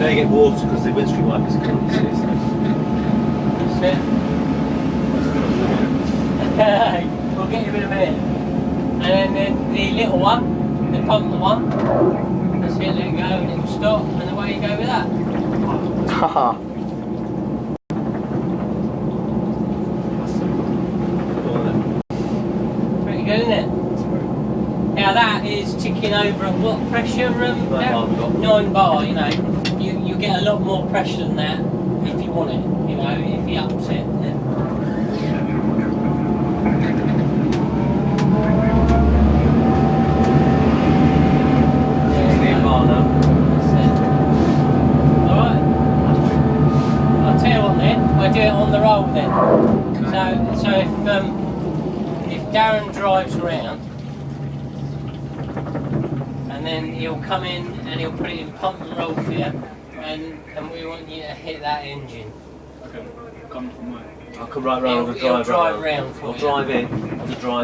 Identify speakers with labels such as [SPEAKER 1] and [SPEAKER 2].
[SPEAKER 1] better get water because the windscreen wipers can't see.
[SPEAKER 2] That's it. We'll get you in a minute. And then the little one, the pump one, that's it, let it go, and it'll stop, and away you go with that.
[SPEAKER 3] Haha.
[SPEAKER 2] Pretty good, isn't it? Now that is ticking over at what pressure?
[SPEAKER 1] 9 bar we've got.
[SPEAKER 2] 9 bar, you know. You get a lot more pressure than that if you want it, you know, if you ups it. Then. We'll do it on the roll then. So if Darren drives around, and then he'll come in and he'll put it in pump and roll for you, and we want you to hit that engine.
[SPEAKER 1] Okay, come from where? I'll come right round.
[SPEAKER 2] He'll drive round for you.
[SPEAKER 1] I'll drive in. I'll just drive in.